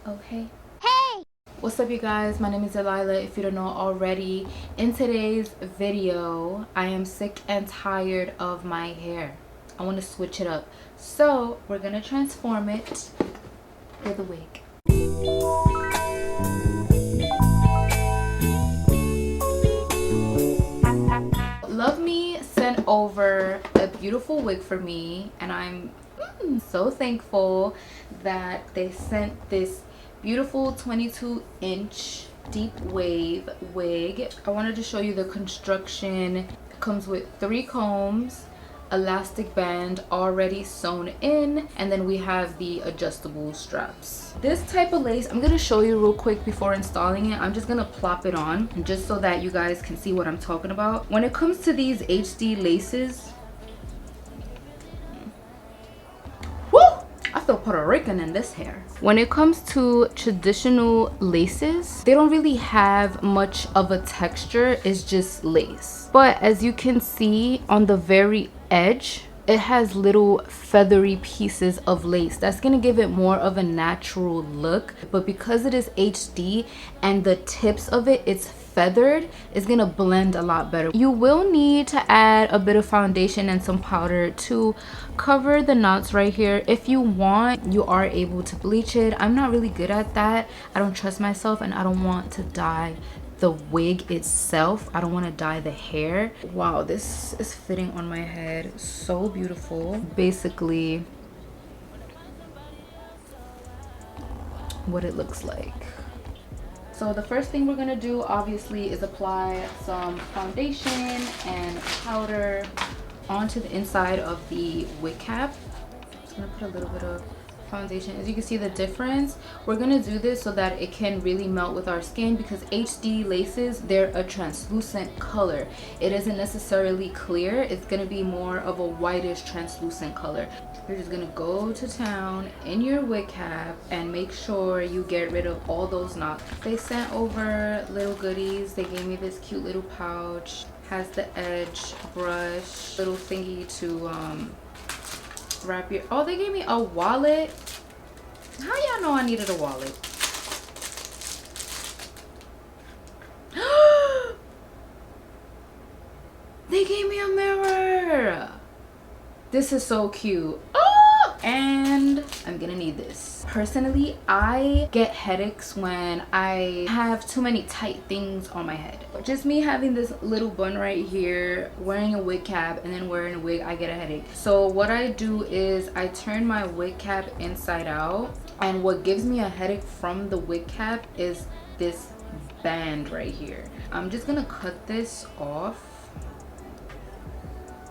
Okay. Hey! What's up, you guys? My name is Delilah, if you don't know already. In today's video, I am sick and tired of my hair. I want to switch it up. So, we're going to transform it with a wig. Love Me sent over a beautiful wig for me, and I'm so thankful that they sent this beautiful 22-inch deep wave wig. I wanted to show you the construction. It comes with 3 combs, elastic band already sewn in, and then we have the adjustable straps. This type of lace, I'm going to show you real quick before installing it. I'm just going to plop it on just so that you guys can see what I'm talking about. When it comes to these HD laces, I feel Puerto Rican in this hair. When it comes to traditional laces, they don't really have much of a texture. It's just lace. But as you can see on the very edge, it has little feathery pieces of lace. That's gonna give it more of a natural look. But because it is HD and the tips of it's feathered, it's gonna blend a lot better. You will need to add a bit of foundation and some powder to cover the knots right here. If you want, you are able to bleach it. I'm not really good at that. I don't trust myself, and I don't want to dye the wig itself. I don't want to dye the hair. Wow, this is fitting on my head so beautiful. Basically what it looks like. So the first thing we're gonna do obviously is apply some foundation and powder onto the inside of the wig cap. I'm just gonna put a little bit of foundation. As you can see the difference, we're gonna do this so that it can really melt with our skin, because HD laces, they're a translucent color. It isn't necessarily clear. It's gonna be more of a whitish translucent color. You're just gonna go to town in your wig cap and make sure you get rid of all those knots. They sent over little goodies. They gave me this cute little pouch, has the edge brush, little thingy to wrap your, oh, they gave me a wallet. How y'all know I needed a wallet? They gave me a mirror. This is so cute. Oh! And I'm gonna need this. Personally, I get headaches when I have too many tight things on my head. Just me having this little bun right here, wearing a wig cap, and then wearing a wig, I get a headache. So what I do is I turn my wig cap inside out, and what gives me a headache from the wig cap is this band right here. I'm just gonna cut this off,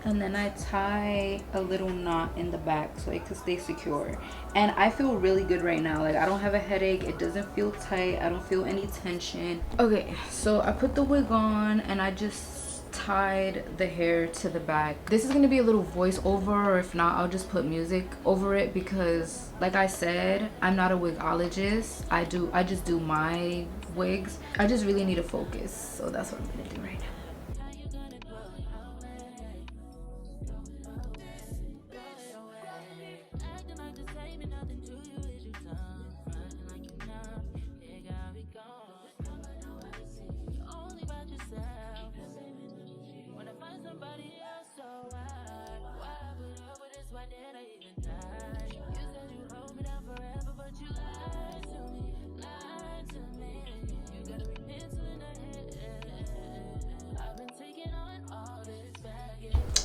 and then I tie a little knot in the back so it could stay secure. And I feel really good right now. Like, I don't have a headache. It doesn't feel tight. I don't feel any tension. Okay, so I put the wig on and I just tied the hair to the back. This is gonna be a little voiceover, or if not, I'll just put music over it, because like I said, I'm not a wigologist. I just do my wigs. I just really need to focus, so that's what I'm gonna do right now.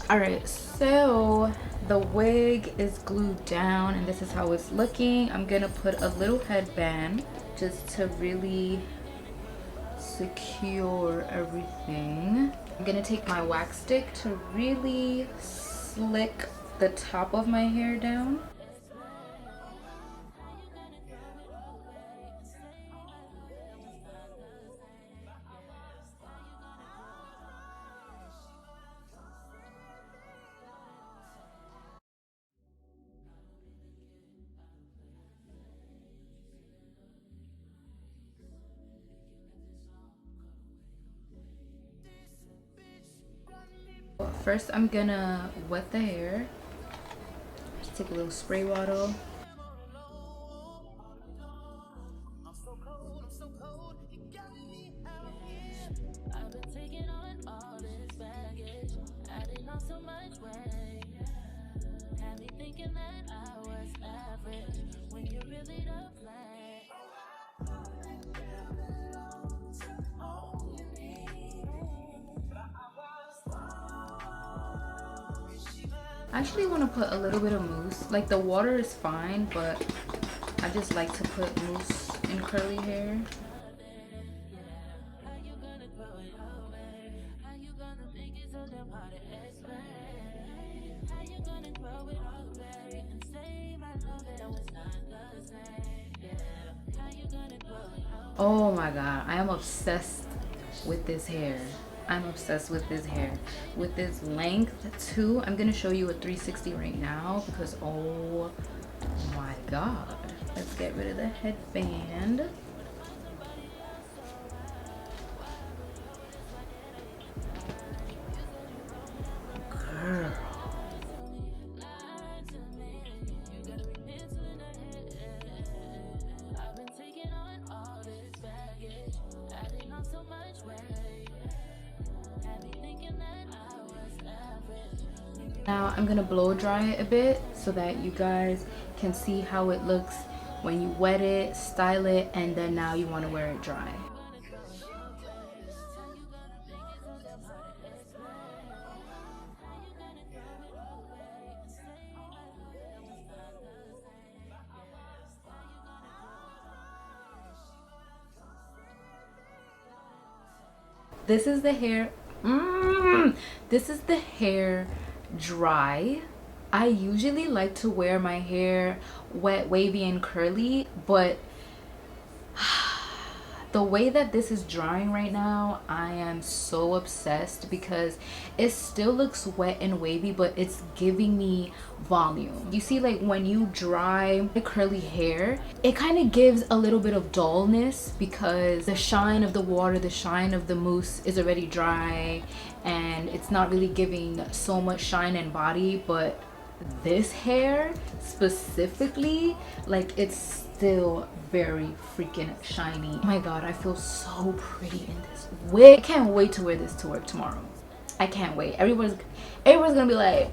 All right, so the wig is glued down and this is how it's looking. I'm gonna put a little headband just to really secure everything. I'm gonna take my wax stick to really slick the top of my hair down. First, I'm gonna wet the hair. Just take a little spray bottle. I actually want to put a little bit of mousse. Like the water is fine, but I just like to put mousse in curly hair. Oh my god, I am obsessed with this hair. I'm obsessed with this hair. With this length too. I'm gonna show you a 360 right now because oh my god. Let's get rid of the headband. Girl. Now I'm gonna blow dry it a bit so that you guys can see how it looks when you wet it, style it, and then now you want to wear it dry. This is the hair. This is the hair dry. I usually like to wear my hair wet, wavy, and curly, but the way that this is drying right now, I am so obsessed because it still looks wet and wavy, but it's giving me volume. You see, like when you dry the curly hair, it kind of gives a little bit of dullness because the shine of the water, the shine of the mousse is already dry and it's not really giving so much shine and body. But this hair specifically, like it's still very freaking shiny. Oh my god, I feel so pretty in this wig. I can't wait to wear this to work tomorrow. I can't wait. Everyone's gonna be like,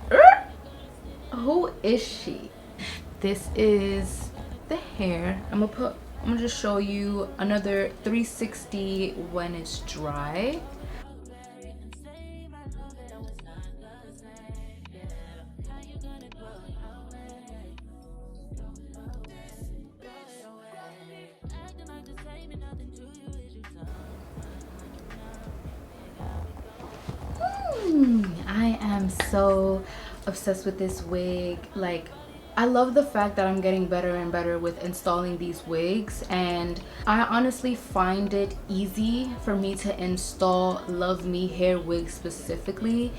who is she? This is the hair. I'm gonna just show you another 360 when it's dry. I am so obsessed with this wig. Like, I love the fact that I'm getting better and better with installing these wigs, and I honestly find it easy for me to install Love Me Hair wigs specifically.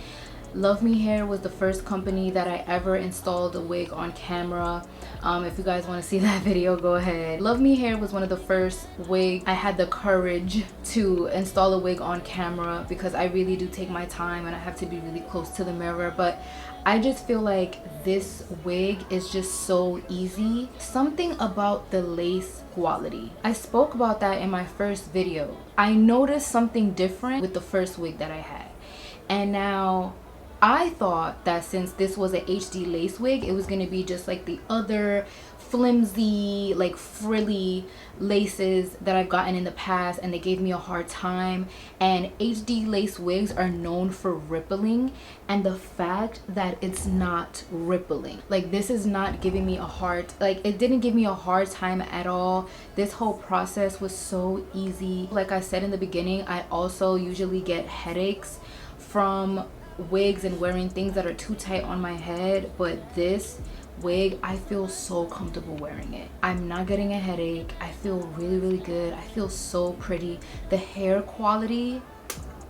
Love Me Hair was the first company that I ever installed a wig on camera. If you guys want to see that video, go ahead. Love Me Hair was one of the first wigs I had the courage to install a wig on camera because I really do take my time and I have to be really close to the mirror. But I just feel like this wig is just so easy. Something about the lace quality. I spoke about that in my first video. I noticed something different with the first wig that I had. And now I thought that since this was an HD lace wig, it was going to be just like the other flimsy, like frilly laces that I've gotten in the past, and they gave me a hard time. And HD lace wigs are known for rippling, and the fact that it's not rippling, like this is not giving me a hard, like it didn't give me a hard time at all. This whole process was so easy. Like I said in the beginning, I also usually get headaches from wigs and wearing things that are too tight on my head, but this wig, I feel so comfortable wearing it. I'm not getting a headache. I feel really good. I feel so pretty. The hair quality,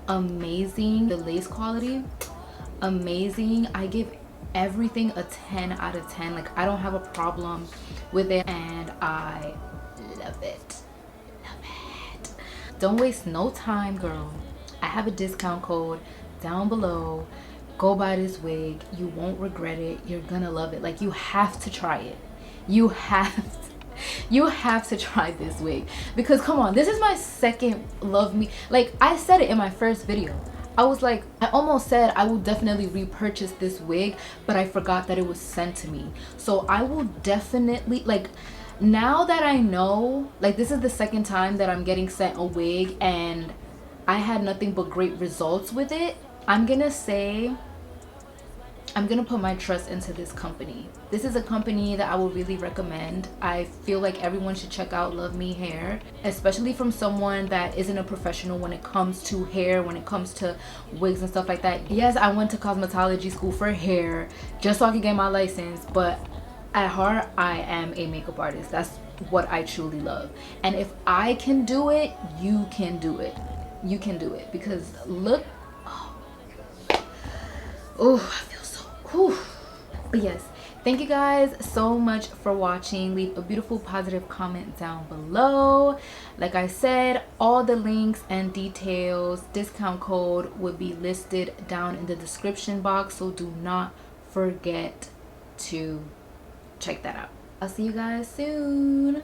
amazing. The lace quality, amazing. I give everything a 10 out of 10. Like, I don't have a problem with it, and I love it. Don't waste no time, girl. I have a discount code down below. Go buy this wig. You won't regret it. You're gonna love it. Like, you have to try it. You have to try this wig because come on, this is my second Love Me. Like I said it in my first video, I was like, I almost said I will definitely repurchase this wig, but I forgot that it was sent to me. So I will definitely, like, now that I know, like, this is the second time that I'm getting sent a wig and I had nothing but great results with it. I'm gonna say, I'm gonna put my trust into this company. This is a company that I will really recommend. I feel like everyone should check out Love Me Hair, especially from someone that isn't a professional when it comes to hair, when it comes to wigs and stuff like that. Yes, I went to cosmetology school for hair just so I could get my license, but at heart, I am a makeup artist. That's what I truly love. And if I can do it, you can do it. You can do it, because look, oh, I feel so cool. But yes, thank you guys so much for watching. Leave a beautiful positive comment down below. Like I said, all the links and details, discount code would be listed down in the description box, so do not forget to check that out. I'll see you guys soon.